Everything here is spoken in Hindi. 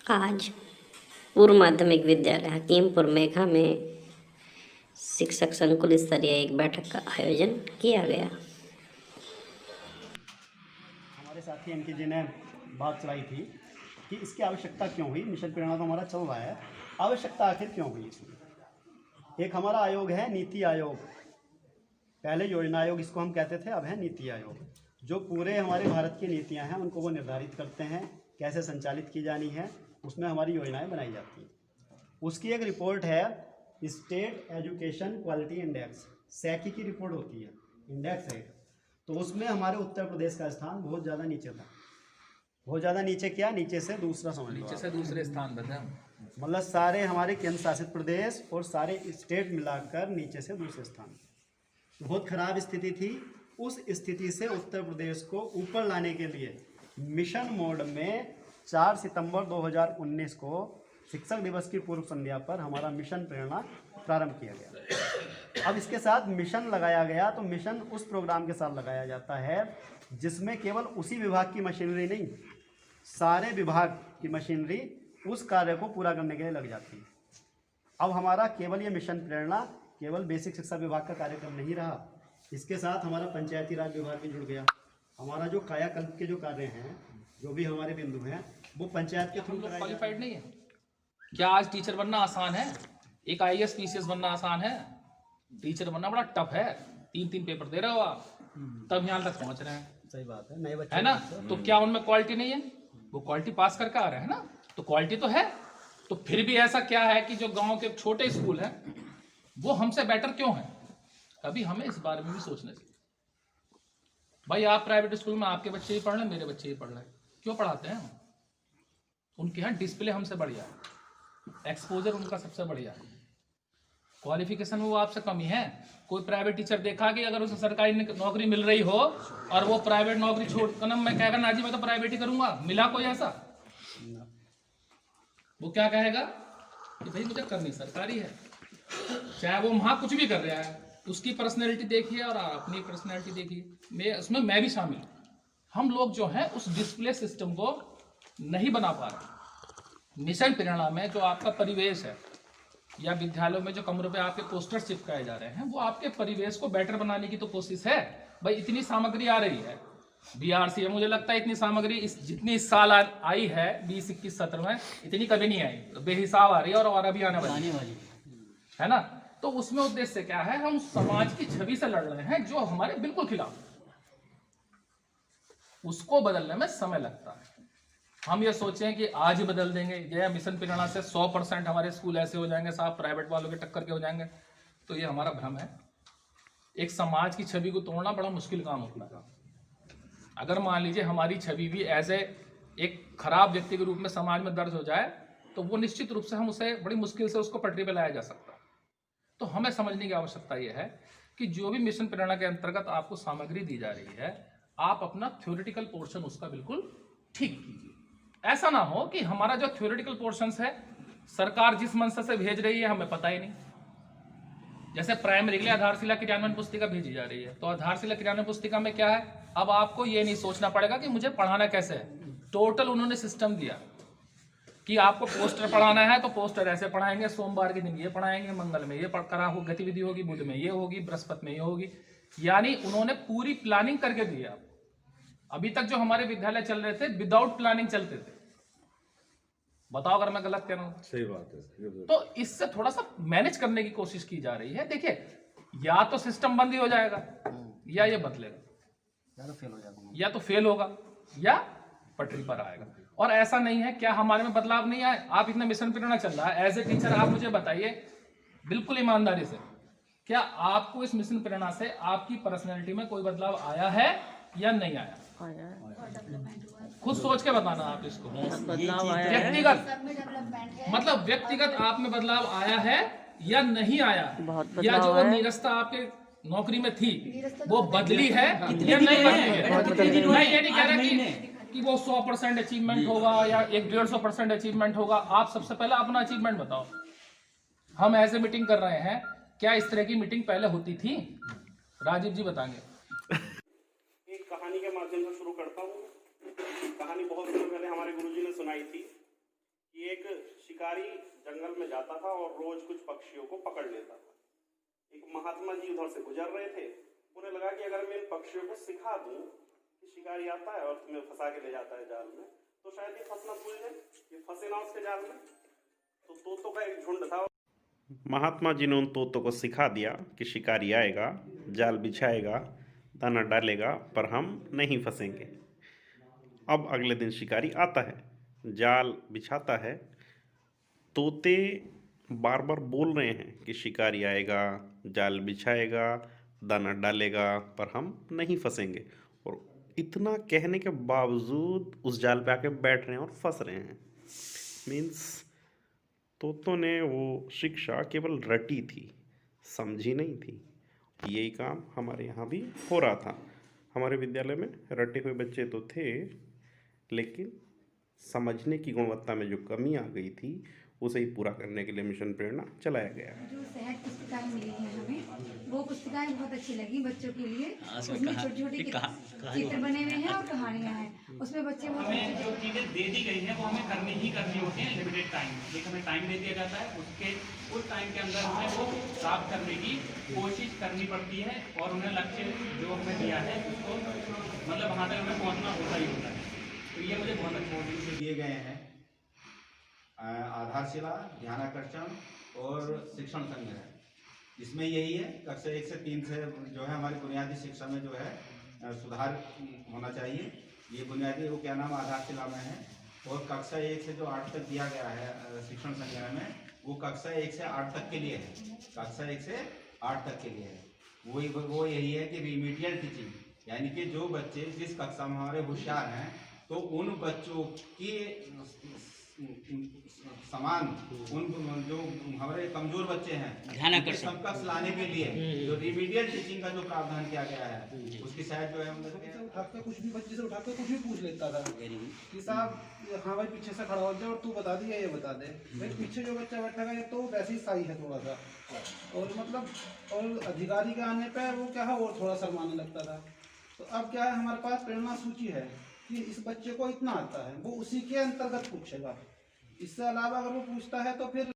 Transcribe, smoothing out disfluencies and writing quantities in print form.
आज पूर्व माध्यमिक विद्यालय हकीमपुर मेघा में शिक्षक संकुल स्तरीय एक बैठक का आयोजन किया गया। हमारे साथी एनके जी ने बात चलाई थी कि इसकी आवश्यकता क्यों हुई। मिशन प्रेरणा तो हमारा चल रहा है, आवश्यकता आखिर क्यों हुई इसमें। एक हमारा आयोग है नीति आयोग, पहले योजना आयोग इसको हम कहते थे, अब है नीति आयोग, जो पूरे हमारे भारत की नीतियां हैं उनको वो निर्धारित करते हैं कैसे संचालित की जानी है, उसमें हमारी योजनाएं बनाई जाती हैं। उसकी एक रिपोर्ट है स्टेट एजुकेशन क्वालिटी इंडेक्स, सैकी की रिपोर्ट होती है, इंडेक्स है। तो उसमें हमारे उत्तर प्रदेश का स्थान बहुत ज़्यादा नीचे था। बहुत ज़्यादा नीचे क्या, नीचे से दूसरा समझ लो, नीचे से दूसरे स्थान पर था। मतलब सारे हमारे केंद्र शासित प्रदेश और सारे स्टेट मिलाकर नीचे से दूसरे स्थान। बहुत खराब स्थिति थी। उस स्थिति से उत्तर प्रदेश को ऊपर लाने के लिए मिशन मोड में 4 सितंबर 2019 को शिक्षक दिवस की पूर्व संध्या पर हमारा मिशन प्रेरणा प्रारंभ किया गया। अब इसके साथ मिशन लगाया गया, तो मिशन उस प्रोग्राम के साथ लगाया जाता है जिसमें केवल उसी विभाग की मशीनरी नहीं, सारे विभाग की मशीनरी उस कार्य को पूरा करने के लिए लग जाती है। अब हमारा केवल ये मिशन प्रेरणा केवल बेसिक शिक्षा विभाग का कार्यक्रम नहीं रहा, इसके साथ हमारा पंचायती राज विभाग भी जुड़ गया। हमारा जो कायाकल्प के जो कार्य हैं, जो भी हमारे बिंदु हैं, वो पंचायत के थ्रू क्वालिफाइड नहीं है क्या? आज टीचर बनना आसान है? एक IAS PCS बनना आसान है? टीचर बनना बड़ा टफ है। 3 पेपर दे रहे हो आप, तब यहाँ तक पहुँच रहे हैं। सही बात है, नए बच्चे है ना? तो क्या उनमें क्वालिटी नहीं है? वो क्वालिटी पास करके आ रहे हैं ना, तो क्वालिटी तो है। तो फिर भी ऐसा क्या है कि जो गांव के छोटे स्कूल हैं वो हमसे बेटर क्यों है? कभी हमें इस बारे में भी सोचना चाहिए। भाई आप प्राइवेट स्कूल में आपके बच्चे ही पढ़ रहे हैं, मेरे बच्चे ही पढ़ रहे हैं, क्यों पढ़ाते हैं? उनके यहाँ डिस्प्ले हमसे बढ़िया है, एक्सपोजर उनका सबसे बढ़िया है, क्वालिफिकेशन में वो आपसे कमी है। कोई प्राइवेट टीचर देखा कि अगर उसे सरकारी नौकरी मिल रही हो और वो प्राइवेट नौकरी छोड़कर मैं कहेगा ना जी मैं तो प्राइवेट ही करूंगा, मिला कोई ऐसा? वो क्या कहेगा कि भाई मुझे करनी सरकारी है। चाहे वो वहां कुछ भी कर रहा है, उसकी पर्सनैलिटी देखिए और अपनी पर्सनैलिटी देखिए, उसमें मैं भी शामिल। हम लोग जो है उस डिस्प्ले सिस्टम को नहीं बना पा रहे। मिशन प्रेरणा में जो आपका परिवेश है या विद्यालयों में जो कमरों पे आपके पोस्टर चिपकाए जा रहे हैं, वो आपके परिवेश को बेटर बनाने की तो कोशिश है। भाई इतनी सामग्री आ रही है BRC में, मुझे लगता है इतनी सामग्री जितनी इस साल आई है 20-21-17 में, इतनी कभी नहीं आई, तो बेहिसाब आ रही है और अभी आने वाली है ना। तो उसमें उद्देश्य क्या है? हम समाज की छवि से लड़ रहे हैं जो हमारे बिल्कुल खिलाफ, उसको बदलने में समय लगता है। हम ये सोचें कि आज ही बदल देंगे, यह मिशन प्रेरणा से 100% हमारे स्कूल ऐसे हो जाएंगे, साहब प्राइवेट वालों के टक्कर के हो जाएंगे, तो ये हमारा भ्रम है। एक समाज की छवि को तोड़ना बड़ा मुश्किल काम होता है। अगर मान लीजिए हमारी छवि भी ऐसे एक खराब व्यक्ति के रूप में समाज में दर्ज हो जाए, तो वो निश्चित रूप से हम उसे बड़ी मुश्किल से उसको पटरी पर लाया जा सकता है। तो हमें समझने की आवश्यकता यह है कि जो भी मिशन प्रेरणा के अंतर्गत आपको सामग्री दी जा रही है, आप अपना थ्योरेटिकल पोर्शन उसका बिल्कुल ठीक कीजिए। ऐसा ना हो कि हमारा जो थ्योरेटिकल पोर्शन है सरकार जिस मंशा से भेज रही है हमें पता ही नहीं। जैसे प्राइमरी के लिए आधारशिला क्रियान्वयन पुस्तिका भेजी जा रही है, तो आधारशिला क्रियान्वयन पुस्तिका में क्या है? अब आपको ये नहीं सोचना पड़ेगा कि मुझे पढ़ाना कैसे है, टोटल उन्होंने सिस्टम दिया कि आपको पोस्टर पढ़ाना है तो पोस्टर ऐसे पढ़ाएंगे, सोमवार के दिन ये पढ़ाएंगे, मंगल में ये करा हो गतिविधि होगी, बुध में ये होगी, बृहस्पति में ये होगी। यानी उन्होंने पूरी प्लानिंग करके दी है। अभी तक जो हमारे विद्यालय चल रहे थे विदाउट प्लानिंग चलते थे। बताओ अगर मैं गलत कह रहा हूं। सही बात है। तो इससे थोड़ा सा मैनेज करने की कोशिश की जा रही है। देखिए, या तो सिस्टम बंद ही हो जाएगा या ये बदलेगा, या तो फेल होगा या पटरी पर आएगा। और ऐसा नहीं है, क्या हमारे में बदलाव नहीं आए? आप इतना मिशन प्रेरणा चल रहा है, एज ए टीचर आप मुझे बताइए बिल्कुल ईमानदारी से, क्या आपको इस मिशन प्रेरणा से आपकी पर्सनैलिटी में कोई बदलाव आया है या नहीं आया? खुद सोच के बताना आप इसको। व्यक्तिगत मतलब व्यक्तिगत आप में बदलाव आया है या नहीं आया, या जो निरस्ता आपके नौकरी में थी वो बदली है या नहीं बदली है? मैं ये नहीं कह रहा कि वो 100% अचीवमेंट होगा या 150-150% अचीवमेंट होगा। आप सबसे पहले अपना अचीवमेंट बताओ। हम ऐसे मीटिंग कर रहे हैं, क्या इस तरह की मीटिंग पहले होती थी? राजीव जी बताएंगे। एक कहानी के माध्यम से शुरू करता हूँ। कहानी बहुत समय पहले हमारे गुरुजी ने सुनाई थी कि एक शिकारी जंगल में जाता था और रोज कुछ पक्षियों को पकड़ लेता था। एक महात्मा जी उधर से गुजर रहे थे, उन्हें लगा कि अगर मैं इन पक्षियों को सिखा दूं कि शिकारी आता है और तुम्हें फंसा के ले जाता है जाल में, तो शायद ये फंसना भूल जाए, ये फंसे ना उसके जाल में। तो तोतों का एक झुंड था। महात्मा जी ने उन तोतों को सिखा दिया कि शिकारी आएगा, जाल बिछाएगा, दाना डालेगा, पर हम नहीं फंसेंगे। अब अगले दिन शिकारी आता है, जाल बिछाता है। तोते बार बार बोल रहे हैं कि शिकारी आएगा, जाल बिछाएगा, दाना डालेगा, पर हम नहीं फंसेंगे। और इतना कहने के बावजूद उस जाल पे आके बैठ रहे हैं और फंस रहे हैं। मीन्स तोतों ने वो शिक्षा केवल रटी थी, समझी नहीं थी। यही काम हमारे यहाँ भी हो रहा था। हमारे विद्यालय में रटे हुए बच्चे तो थे, लेकिन समझने की गुणवत्ता में जो कमी आ गई थी उसे ही पूरा करने के लिए मिशन प्रेरणा चलाया गया है। जो सहज पुस्तिकाएं मिली हैं हमें, वो पुस्तिकाएं बहुत अच्छी लगी बच्चों के लिए। उसमें छोटे छोटे चित्र बने हुए हैं और कहानियां हैं। उसमें बच्चे हमें जो चीज़ें दे दी गई हैं वो हमें करनी ही करनी होती हैं लिमिटेड टाइम। एक हमें टाइम दे दिया जाता है, उस टाइम के अंदर हमें वो प्राप्त करने की कोशिश करनी पड़ती है और उन्हें लक्ष्य जो हमें दिया है उसको मतलब वहाँ तक हमें पहुँचना होता ही होता है। तो ये मुझे बहुत अच्छा दिए गए हैं आधारशिला, ध्यानाकर्षण और शिक्षण संग्रह। इसमें यही है कक्षा 1 से 3 से जो है हमारी बुनियादी शिक्षा में जो है सुधार होना चाहिए। ये बुनियादी वो क्या नाम आधारशिला में है। और कक्षा 1 से जो 8 तक दिया गया है शिक्षण संग्रह में, वो कक्षा 1 से 8 तक के लिए है। कक्षा 1 से 8 तक के लिए है। वो यही है कि रिमीडियल टीचिंग, यानी कि जो बच्चे जिस कक्षा में हमारे होशियार हैं तो उन बच्चों की समान उन जो हमारे कमजोर बच्चे हैं समकक्ष लाने के लिए जो रिमीडियल टीचिंग का जो प्रावधान किया गया है उसकी शायद जो है उठाकर कुछ भी बच्चे से उठाकर कुछ भी पूछ लेता था कि साहब हाँ भाई पीछे से खड़ा हो जाए और तू बता दिया ये बता दे भाई। पीछे जो बच्चा बैठा है तो वैसे ही सही है थोड़ा सा, और मतलब और अधिकारी के आने पे वो क्या है और थोड़ा शर्माने लगता था। तो अब क्या है हमारे पास प्रेरणा सूची है कि इस बच्चे को इतना आता है, वो उसी के अंतर्गत पूछेगा। इससे अलावा अगर वो पूछता है तो फिर